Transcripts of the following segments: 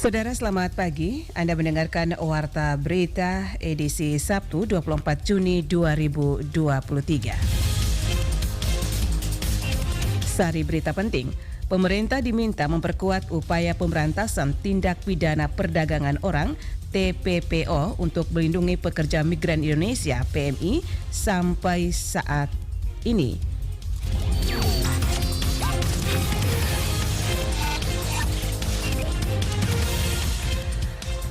Saudara selamat pagi, Anda mendengarkan Warta Berita edisi Sabtu 24 Juni 2023. Sari berita penting, pemerintah diminta memperkuat upaya pemberantasan tindak pidana perdagangan orang TPPO untuk melindungi pekerja migran Indonesia PMI sampai saat ini.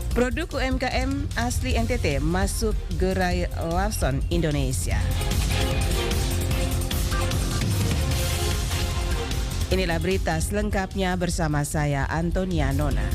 Produk UMKM asli NTT masuk gerai Lawson Indonesia. Inilah berita selengkapnya bersama saya Antonia Nona.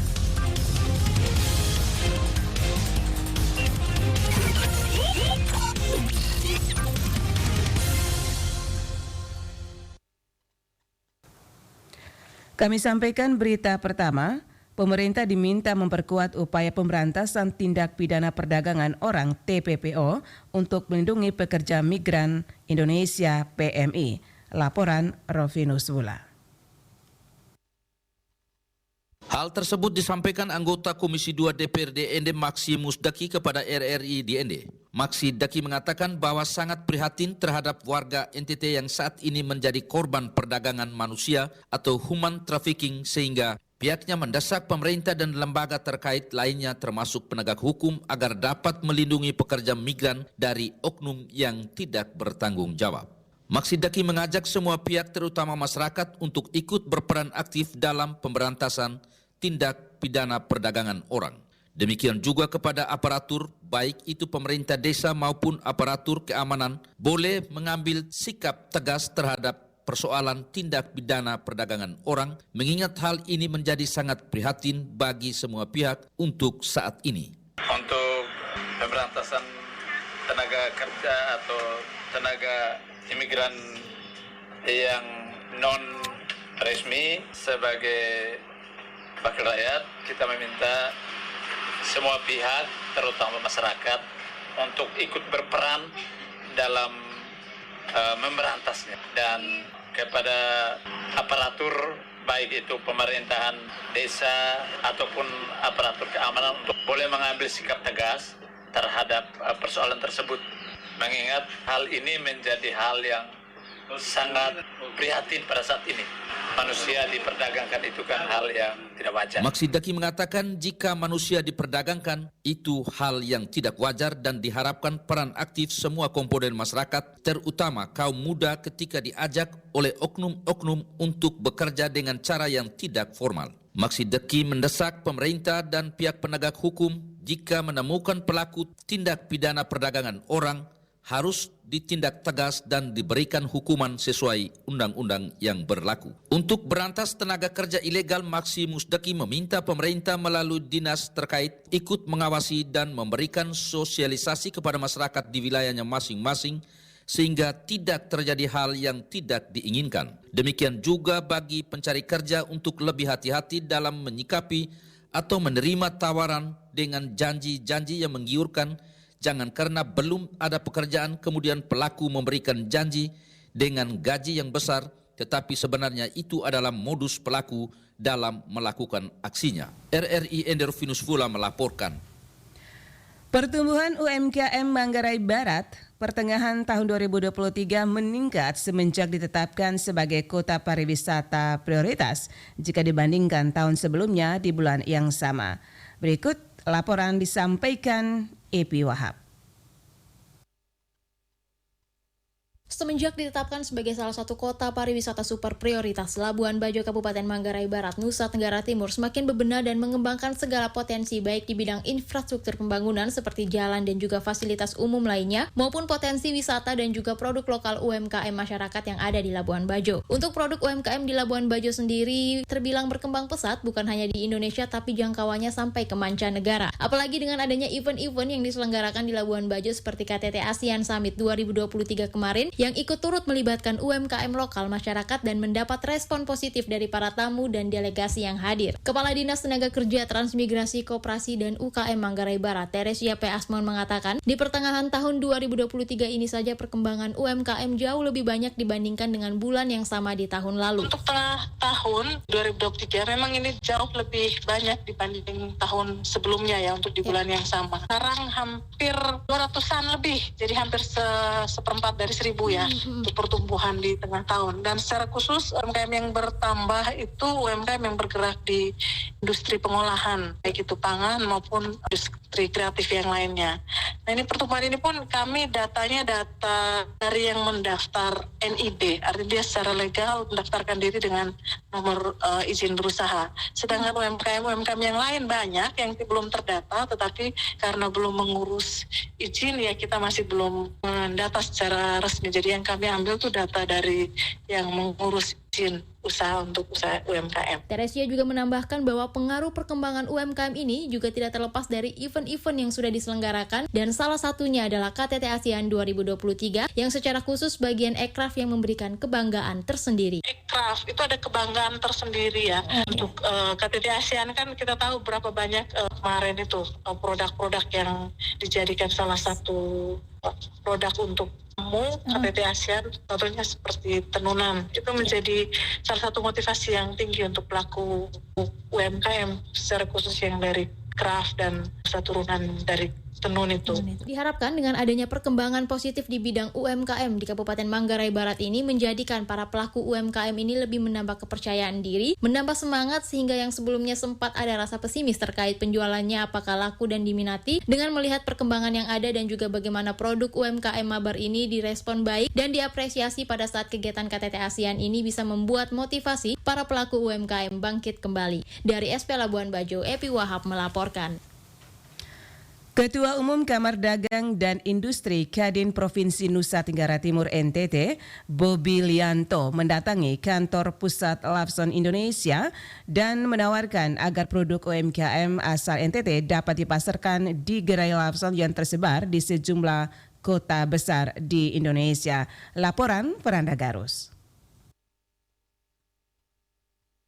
Kami sampaikan berita pertama. Pemerintah diminta memperkuat upaya pemberantasan tindak pidana perdagangan orang TPPO untuk melindungi pekerja migran Indonesia PMI. Laporan Rovinus Wula. Hal tersebut disampaikan anggota Komisi 2 DPRD ND Maksi Musdaki kepada RRI di ND. Maksi Daki mengatakan bahwa sangat prihatin terhadap warga NTT yang saat ini menjadi korban perdagangan manusia atau human trafficking sehingga pihaknya mendesak pemerintah dan lembaga terkait lainnya termasuk penegak hukum agar dapat melindungi pekerja migran dari oknum yang tidak bertanggung jawab. Maksi Daki mengajak semua pihak terutama masyarakat untuk ikut berperan aktif dalam pemberantasan tindak pidana perdagangan orang. Demikian juga kepada aparatur, baik itu pemerintah desa maupun aparatur keamanan, boleh mengambil sikap tegas terhadap persoalan tindak pidana perdagangan orang, mengingat hal ini menjadi sangat prihatin bagi semua pihak untuk saat ini. Untuk pemberantasan tenaga kerja atau tenaga imigran yang non resmi sebagai wakil rakyat, kita meminta semua pihak, terutama masyarakat, untuk ikut berperan dalam memberantasnya, dan kepada aparatur baik itu pemerintahan desa ataupun aparatur keamanan untuk boleh mengambil sikap tegas terhadap persoalan tersebut, mengingat hal ini menjadi hal yang sangat prihatin pada saat ini. Manusia diperdagangkan itu kan hal yang tidak wajar. Maksi Daki mengatakan jika manusia diperdagangkan itu hal yang tidak wajar dan diharapkan peran aktif semua komponen masyarakat, terutama kaum muda ketika diajak oleh oknum-oknum untuk bekerja dengan cara yang tidak formal. Maksi Daki mendesak pemerintah dan pihak penegak hukum jika menemukan pelaku tindak pidana perdagangan orang harus ditindak tegas dan diberikan hukuman sesuai undang-undang yang berlaku. Untuk berantas tenaga kerja ilegal, Maksi Musdaki meminta pemerintah melalui dinas terkait ikut mengawasi dan memberikan sosialisasi kepada masyarakat di wilayahnya masing-masing sehingga tidak terjadi hal yang tidak diinginkan. Demikian juga bagi pencari kerja untuk lebih hati-hati dalam menyikapi atau menerima tawaran dengan janji-janji yang menggiurkan. Jangan karena belum ada pekerjaan kemudian pelaku memberikan janji dengan gaji yang besar, tetapi sebenarnya itu adalah modus pelaku dalam melakukan aksinya. RRI Rovinus Wula melaporkan. Pertumbuhan UMKM Manggarai Barat pertengahan tahun 2023 meningkat semenjak ditetapkan sebagai kota pariwisata prioritas jika dibandingkan tahun sebelumnya di bulan yang sama. Berikut laporan disampaikan Epi Wahab. Semenjak ditetapkan sebagai salah satu kota pariwisata super prioritas, Labuan Bajo Kabupaten Manggarai Barat, Nusa Tenggara Timur semakin bebenah dan mengembangkan segala potensi baik di bidang infrastruktur pembangunan seperti jalan dan juga fasilitas umum lainnya, maupun potensi wisata dan juga produk lokal UMKM masyarakat yang ada di Labuan Bajo. Untuk produk UMKM di Labuan Bajo sendiri terbilang berkembang pesat bukan hanya di Indonesia tapi jangkauannya sampai ke mancanegara. Apalagi dengan adanya event-event yang diselenggarakan di Labuan Bajo seperti KTT ASEAN Summit 2023 kemarin yang ikut turut melibatkan UMKM lokal masyarakat dan mendapat respon positif dari para tamu dan delegasi yang hadir. Kepala Dinas Tenaga Kerja, Transmigrasi, Koperasi dan UKM Manggarai Barat, Teresia P. Asmon mengatakan, di pertengahan tahun 2023 ini saja perkembangan UMKM jauh lebih banyak dibandingkan dengan bulan yang sama di tahun lalu. Untuk tengah tahun 2023 memang ini jauh lebih banyak dibanding tahun sebelumnya ya untuk di bulan yang sama. Sekarang hampir 200-an lebih, jadi hampir seperempat dari 1.000 ya untuk pertumbuhan di tengah tahun. Dan secara khusus UMKM yang bertambah itu UMKM yang bergerak di industri pengolahan, baik itu pangan maupun industri kreatif yang lainnya. Nah ini pertumbuhan ini pun kami datanya data dari yang mendaftar NIB, artinya dia secara legal mendaftarkan diri dengan nomor izin berusaha. Sedangkan UMKM yang lain banyak yang belum terdata, tetapi karena belum mengurus izin ya kita masih belum mendata secara resmi. Jadi yang kami ambil tuh data dari yang mengurus izin usaha untuk usaha UMKM. Teresia juga menambahkan bahwa pengaruh perkembangan UMKM ini juga tidak terlepas dari event-event yang sudah diselenggarakan dan salah satunya adalah KTT ASEAN 2023 yang secara khusus bagian Ekraf yang memberikan kebanggaan tersendiri. Ekraf itu ada kebanggaan tersendiri ya. Untuk KTT ASEAN kan kita tahu berapa banyak kemarin itu produk-produk yang dijadikan salah satu produk untuk KTT ASEAN, contohnya seperti tenunan. Itu menjadi salah satu motivasi yang tinggi untuk pelaku UMKM secara khusus yang dari craft dan turunan dari tenun itu. Diharapkan dengan adanya perkembangan positif di bidang UMKM di Kabupaten Manggarai Barat ini menjadikan para pelaku UMKM ini lebih menambah kepercayaan diri, menambah semangat sehingga yang sebelumnya sempat ada rasa pesimis terkait penjualannya apakah laku dan diminati, dengan melihat perkembangan yang ada dan juga bagaimana produk UMKM Mabar ini direspon baik dan diapresiasi pada saat kegiatan KTT ASEAN ini bisa membuat motivasi para pelaku UMKM bangkit kembali. Dari SP Labuan Bajo, Epi Wahab melaporkan. Ketua Umum Kamar Dagang dan Industri Kadin Provinsi Nusa Tenggara Timur NTT, Bobi Lianto, mendatangi kantor pusat Lawson Indonesia dan menawarkan agar produk UMKM asal NTT dapat dipasarkan di gerai Lawson yang tersebar di sejumlah kota besar di Indonesia. Laporan Feranda Garus.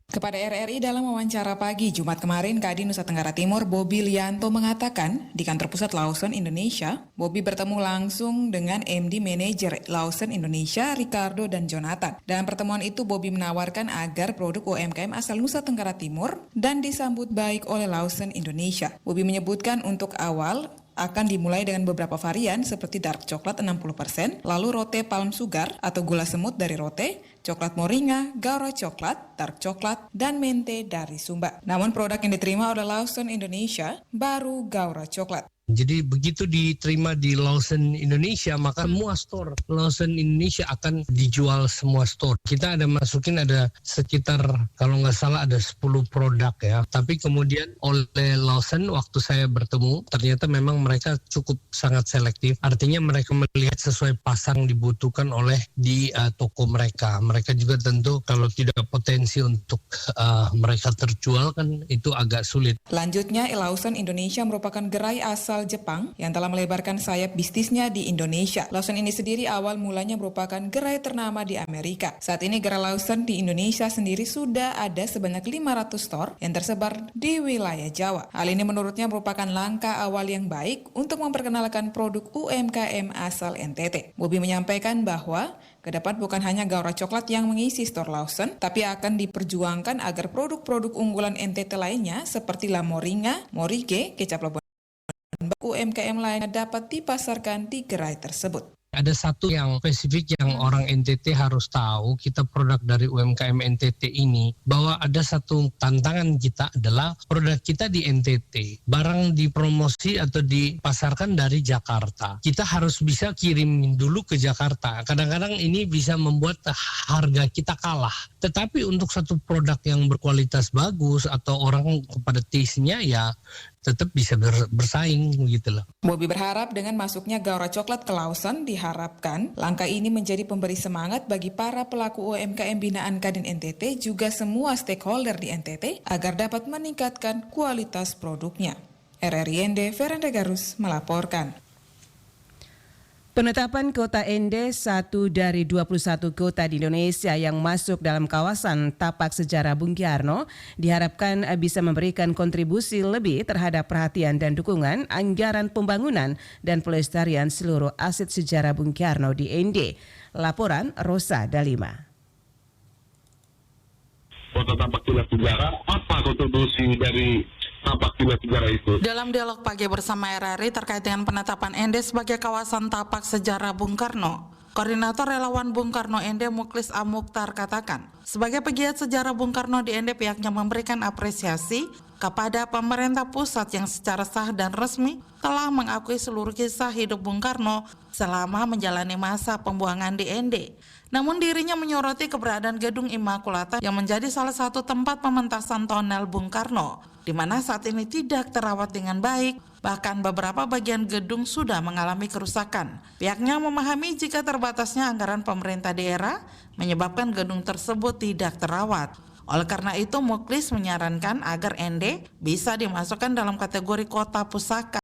Kepada RRI dalam wawancara pagi Jumat kemarin, Kadin Nusa Tenggara Timur Bobi Lianto mengatakan di kantor pusat Lawson Indonesia, Bobi bertemu langsung dengan MD Manajer Lawson Indonesia, Ricardo dan Jonathan. Dalam pertemuan itu, Bobi menawarkan agar produk UMKM asal Nusa Tenggara Timur dan disambut baik oleh Lawson Indonesia. Bobi menyebutkan untuk awal akan dimulai dengan beberapa varian seperti dark coklat 60%, lalu rote palm sugar atau gula semut dari rote, coklat moringa, gaura coklat, dark coklat, dan mente dari Sumba. Namun produk yang diterima oleh Lawson Indonesia baru gaura coklat. Jadi begitu diterima di Lawson Indonesia, maka semua store Lawson Indonesia akan dijual semua store. Kita ada masukin ada sekitar kalau nggak salah ada 10 produk ya. Tapi kemudian oleh Lawson waktu saya bertemu, ternyata memang mereka cukup sangat selektif. Artinya mereka melihat sesuai pasang dibutuhkan oleh di toko mereka. Mereka juga tentu kalau tidak potensi untuk mereka terjual kan itu agak sulit. Lanjutnya, Lawson Indonesia merupakan gerai asal Jepang yang telah melebarkan sayap bisnisnya di Indonesia. Lawson ini sendiri awal mulanya merupakan gerai ternama di Amerika. Saat ini gerai Lawson di Indonesia sendiri sudah ada sebanyak 500 store yang tersebar di wilayah Jawa. Hal ini menurutnya merupakan langkah awal yang baik untuk memperkenalkan produk UMKM asal NTT. Bobi menyampaikan bahwa ke depan bukan hanya gaura coklat yang mengisi store Lawson, tapi akan diperjuangkan agar produk-produk unggulan NTT lainnya seperti La Moringa, Morige, kecap Labuan UMKM lainnya dapat dipasarkan di gerai tersebut. Ada satu yang spesifik yang orang NTT harus tahu, kita produk dari UMKM NTT ini, bahwa ada satu tantangan kita adalah produk kita di NTT, barang dipromosi atau dipasarkan dari Jakarta. Kita harus bisa kirim dulu ke Jakarta. Kadang-kadang ini bisa membuat harga kita kalah. Tetapi untuk satu produk yang berkualitas bagus atau orang kepada taste-nya ya tetap bisa bersaing gitu loh. Bobi berharap dengan masuknya gaura coklat ke Lawson diharapkan langkah ini menjadi pemberi semangat bagi para pelaku UMKM binaan Kadin NTT juga semua stakeholder di NTT agar dapat meningkatkan kualitas produknya. RRI ND Feranda Garus melaporkan. Penetapan kota Ende, satu dari 21 kota di Indonesia yang masuk dalam kawasan tapak sejarah Bung Karno, diharapkan bisa memberikan kontribusi lebih terhadap perhatian dan dukungan anggaran pembangunan dan pelestarian seluruh aset sejarah Bung Karno di Ende. Laporan Rosa Dalima. Kota tapak sejarah, apa kontribusi dari tapak sejarah itu? Dalam dialog pagi bersama RRI terkait dengan penetapan Ende sebagai kawasan tapak sejarah Bung Karno, Koordinator Relawan Bung Karno Ende Muklis A. Mukhtar katakan, sebagai pegiat sejarah Bung Karno di Ende, pihaknya memberikan apresiasi kepada pemerintah pusat yang secara sah dan resmi telah mengakui seluruh kisah hidup Bung Karno selama menjalani masa pembuangan di Ende. Namun dirinya menyoroti keberadaan Gedung Immaculata yang menjadi salah satu tempat pementasan tonel Bung Karno, di mana saat ini tidak terawat dengan baik, bahkan beberapa bagian gedung sudah mengalami kerusakan. Pihaknya memahami jika terbatasnya anggaran pemerintah daerah menyebabkan gedung tersebut tidak terawat. Oleh karena itu, Muklis menyarankan agar Ende bisa dimasukkan dalam kategori kota pusaka.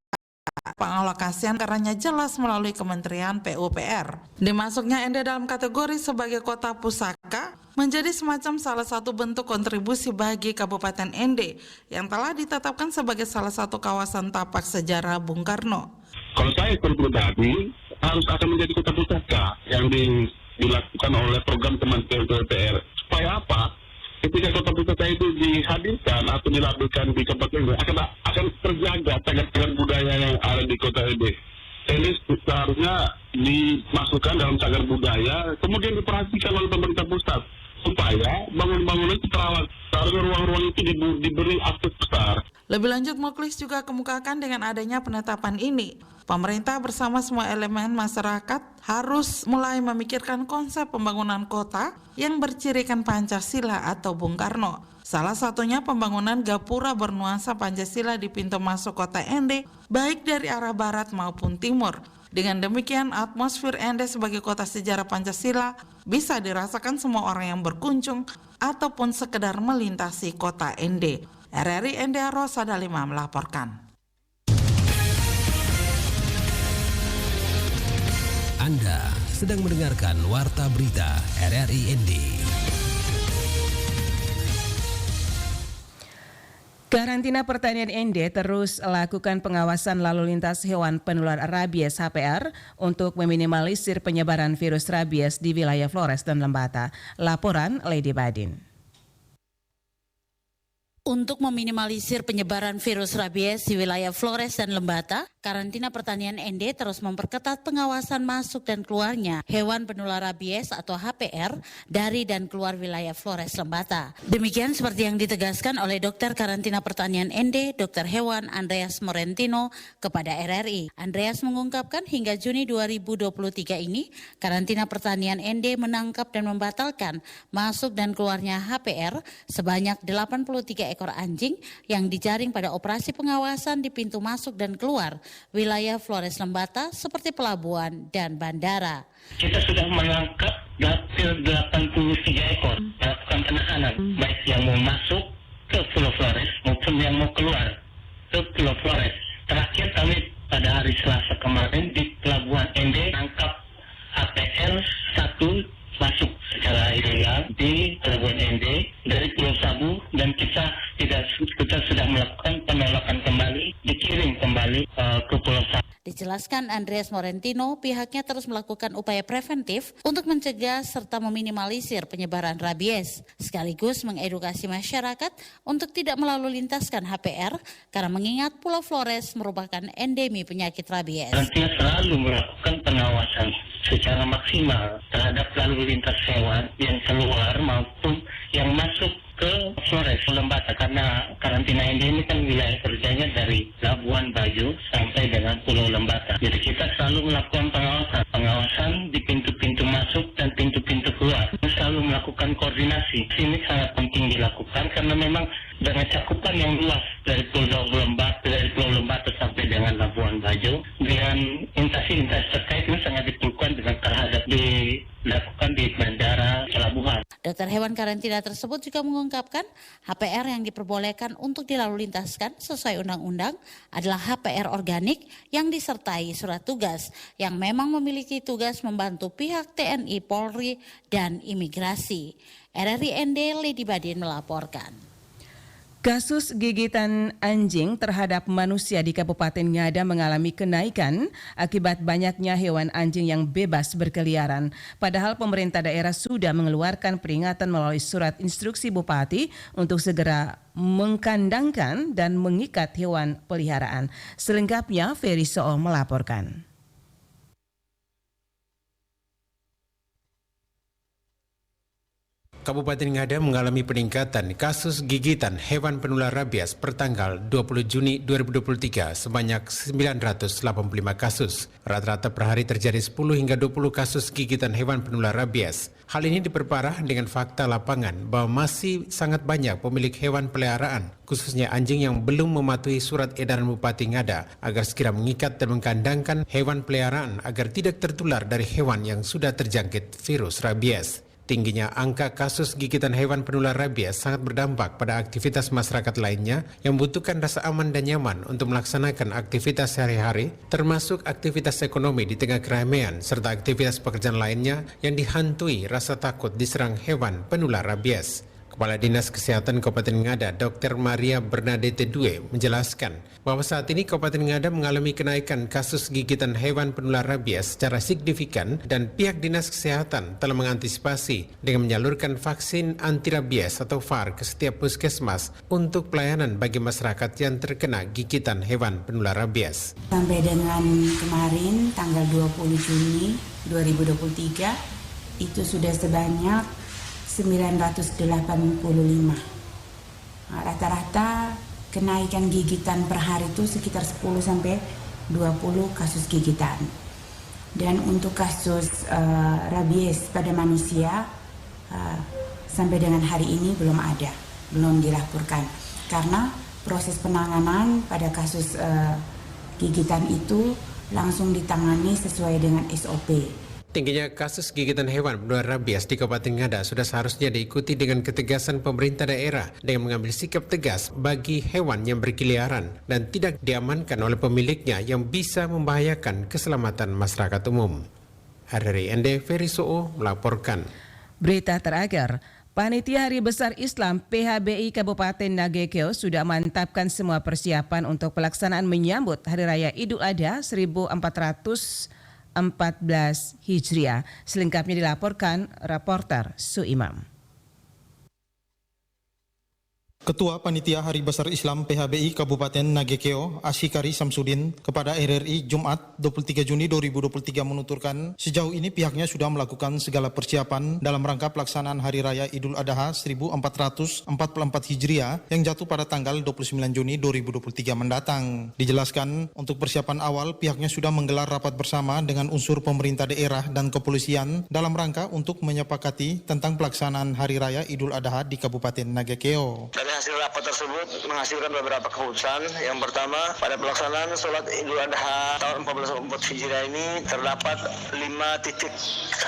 Pengalokasian karena jelas melalui Kementerian PUPR. Dimasuknya Ende dalam kategori sebagai kota pusaka menjadi semacam salah satu bentuk kontribusi bagi Kabupaten Ende yang telah ditetapkan sebagai salah satu kawasan tapak sejarah Bung Karno. Kalau saya pribadi harus akan menjadi kota pusaka yang dilakukan oleh program Kementerian PUPR. Supaya apa? Ketika kota pusaka itu dihadirkan atau dilakukan di kabupaten akan terjaga cagar budaya yang ada di kota Ende. Ini seharusnya dimasukkan dalam cagar budaya, kemudian diperhatikan oleh pemerintah pusat supaya bangunan-bangunan itu terawat. Seharusnya ruang-ruang itu diberi akses besar. Lebih lanjut, Muklis juga kemukakan dengan adanya penetapan ini, pemerintah bersama semua elemen masyarakat harus mulai memikirkan konsep pembangunan kota yang bercirikan Pancasila atau Bung Karno. Salah satunya pembangunan gapura bernuansa Pancasila di pintu masuk kota Ende, baik dari arah barat maupun timur. Dengan demikian, atmosfer Ende sebagai kota sejarah Pancasila bisa dirasakan semua orang yang berkunjung ataupun sekedar melintasi kota Ende. RRI Ende, Rosa Dalima melaporkan. Anda sedang mendengarkan Warta Berita RRI Ende. Karantina Pertanian Ende terus lakukan pengawasan lalu lintas hewan penular rabies HPR untuk meminimalisir penyebaran virus rabies di wilayah Flores dan Lembata. Laporan Lady Badin. Untuk meminimalisir penyebaran virus rabies di wilayah Flores dan Lembata, Karantina Pertanian Ende terus memperketat pengawasan masuk dan keluarnya hewan penular rabies atau HPR dari dan keluar wilayah Flores Lembata. Demikian seperti yang ditegaskan oleh Dokter Karantina Pertanian Ende, Dr. Hewan Andreas Morentino kepada RRI. Andreas mengungkapkan hingga Juni 2023 ini, Karantina Pertanian Ende menangkap dan membatalkan masuk dan keluarnya HPR sebanyak 83 ekor anjing yang dijaring pada operasi pengawasan di pintu masuk dan keluar wilayah Flores Lembata seperti pelabuhan dan bandara. Kita sudah menangkap 83 ekor melakukan penahanan, baik yang mau masuk ke Pulau Flores maupun yang mau keluar ke Pulau Flores. Terakhir kami pada hari Selasa kemarin di Pelabuhan Ende tangkap HPR 1 masuk secara ilegal di Pelabuhan Ende dari Pulau Sabu, dan kita sudah melakukan penolakan kembali, dikirim kembali ke Pulau Sabu. Dijelaskan Andreas Morentino, pihaknya terus melakukan upaya preventif untuk mencegah serta meminimalisir penyebaran rabies, sekaligus mengedukasi masyarakat untuk tidak melalu lintaskan HPR karena mengingat Pulau Flores merupakan endemi penyakit rabies. Nantinya selalu melakukan pengawasan secara maksimal terhadap lalu lintas hewan yang keluar maupun yang masuk ke Flores Lembata, karena karantina ini kan wilayah kerjanya dari Labuan Bajo sampai dengan Pulau Lembata. Jadi kita selalu melakukan pengawasan di pintu-pintu masuk dan pintu-pintu keluar. Selalu melakukan koordinasi. Ini sangat penting dilakukan karena memang dengan cakupan yang luas dari Pulau Lembata sampai dengan Labuan Bajo, dengan instansi terkait ini sangat diperlukan dengan terhadap dilakukan di bandara pelabuhan. Dokter hewan karantina tersebut juga mengungkapkan HPR yang diperbolehkan untuk dilalu lintaskan sesuai undang-undang adalah HPR organik yang disertai surat tugas yang memang memiliki tugas membantu pihak TNI, Polri, dan imigrasi. RRI ND Lady Badin melaporkan. Kasus gigitan anjing terhadap manusia di Kabupaten Ngada mengalami kenaikan akibat banyaknya hewan anjing yang bebas berkeliaran. Padahal pemerintah daerah sudah mengeluarkan peringatan melalui surat instruksi Bupati untuk segera mengkandangkan dan mengikat hewan peliharaan. Selengkapnya Ferry Sool melaporkan. Kabupaten Ngada mengalami peningkatan kasus gigitan hewan penular rabies per tanggal 20 Juni 2023 sebanyak 985 kasus. Rata-rata per hari terjadi 10 hingga 20 kasus gigitan hewan penular rabies. Hal ini diperparah dengan fakta lapangan bahwa masih sangat banyak pemilik hewan peliharaan, khususnya anjing yang belum mematuhi surat edaran Bupati Ngada agar segera mengikat dan mengkandangkan hewan peliharaan agar tidak tertular dari hewan yang sudah terjangkit virus rabies. Tingginya angka kasus gigitan hewan penular rabies sangat berdampak pada aktivitas masyarakat lainnya yang membutuhkan rasa aman dan nyaman untuk melaksanakan aktivitas sehari-hari, termasuk aktivitas ekonomi di tengah keramaian serta aktivitas pekerjaan lainnya yang dihantui rasa takut diserang hewan penular rabies. Kepala Dinas Kesehatan Kabupaten Ngada, Dr. Maria Bernadette Due, menjelaskan bahwa saat ini Kabupaten Ngada mengalami kenaikan kasus gigitan hewan penular rabies secara signifikan dan pihak Dinas Kesehatan telah mengantisipasi dengan menyalurkan vaksin anti rabies atau VAR ke setiap puskesmas untuk pelayanan bagi masyarakat yang terkena gigitan hewan penular rabies. Sampai dengan kemarin tanggal 20 Juni 2023 itu sudah sebanyak 985. Rata-rata kenaikan gigitan per hari itu sekitar 10 sampai 20 kasus gigitan. Dan untuk kasus rabies pada manusia sampai dengan hari ini belum dilaporkan. Karena proses penanganan pada kasus gigitan itu langsung ditangani sesuai dengan SOP. Tingginya kasus gigitan hewan penular rabies di Kabupaten Ngada sudah seharusnya diikuti dengan ketegasan pemerintah daerah dengan mengambil sikap tegas bagi hewan yang berkeliaran dan tidak diamankan oleh pemiliknya yang bisa membahayakan keselamatan masyarakat umum. RRI ND Ferry Sool melaporkan. Berita terakhir, Panitia Hari Besar Islam PHBI Kabupaten Nagekeo sudah mantapkan semua persiapan untuk pelaksanaan menyambut Hari Raya Idul Adha 1414 Hijriah. Selengkapnya dilaporkan reporter Suimam. Ketua Panitia Hari Besar Islam PHBI Kabupaten Nagekeo, Asyikari Samsudin, kepada RRI Jumat 23 Juni 2023 menuturkan sejauh ini pihaknya sudah melakukan segala persiapan dalam rangka pelaksanaan Hari Raya Idul Adha 1444 Hijriah yang jatuh pada tanggal 29 Juni 2023 mendatang. Dijelaskan, untuk persiapan awal pihaknya sudah menggelar rapat bersama dengan unsur pemerintah daerah dan kepolisian dalam rangka untuk menyepakati tentang pelaksanaan Hari Raya Idul Adha di Kabupaten Nagekeo. Hasil rapat tersebut menghasilkan beberapa keputusan. Yang pertama, pada pelaksanaan sholat Idul Adha tahun 1444 Hijriah ini terdapat 5 titik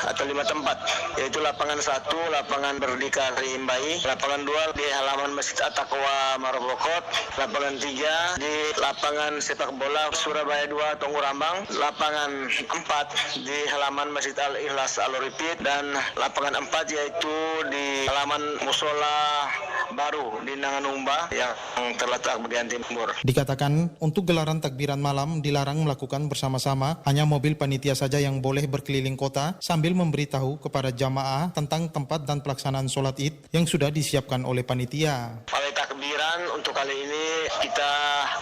atau 5 tempat, yaitu lapangan 1, lapangan Merdeka Rimbai, lapangan 2 di halaman Masjid At-Taqwa Marobokot, lapangan 3 di lapangan sepak bola Surabaya 2 Tunggu Rambang, lapangan 4 di halaman Masjid Al-Ikhlas Al-Ripit, dan lapangan 4 yaitu di halaman Musola Baru di Nanganumba yang terletak bagian timur. Dikatakan untuk gelaran takbiran malam dilarang melakukan bersama-sama, hanya mobil panitia saja yang boleh berkeliling kota sambil memberitahu kepada jamaah tentang tempat dan pelaksanaan sholat id yang sudah disiapkan oleh panitia. Pada takbiran untuk kali ini kita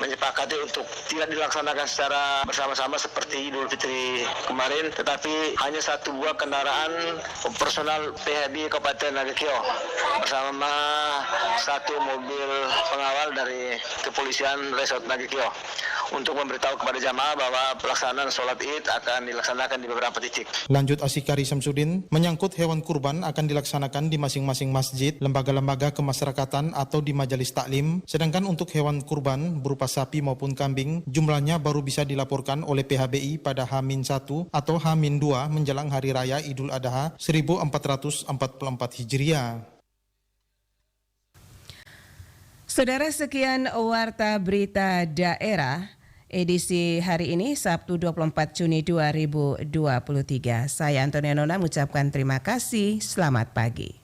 menyepakati untuk tidak dilaksanakan secara bersama-sama seperti Idul Fitri kemarin, tetapi hanya 1 buah kendaraan personal PHBI Kabupaten Nagekeo bersama satu mobil pengawal dari kepolisian Resort Nagekeo untuk memberitahu kepada jamaah bahwa pelaksanaan sholat Id akan dilaksanakan di beberapa titik. Lanjut Asyikari Samsudin, menyangkut hewan kurban akan dilaksanakan di masing-masing masjid, lembaga-lembaga kemasyarakatan atau di majelis taklim, sedangkan untuk hewan kurban berupa sapi maupun kambing, jumlahnya baru bisa dilaporkan oleh PHBI pada H-1 atau H-2 menjelang Hari Raya Idul Adha 1444 Hijriah. Saudara, sekian Warta Berita Daerah edisi hari ini Sabtu 24 Juni 2023. Saya Antonia Nona mengucapkan terima kasih. Selamat pagi.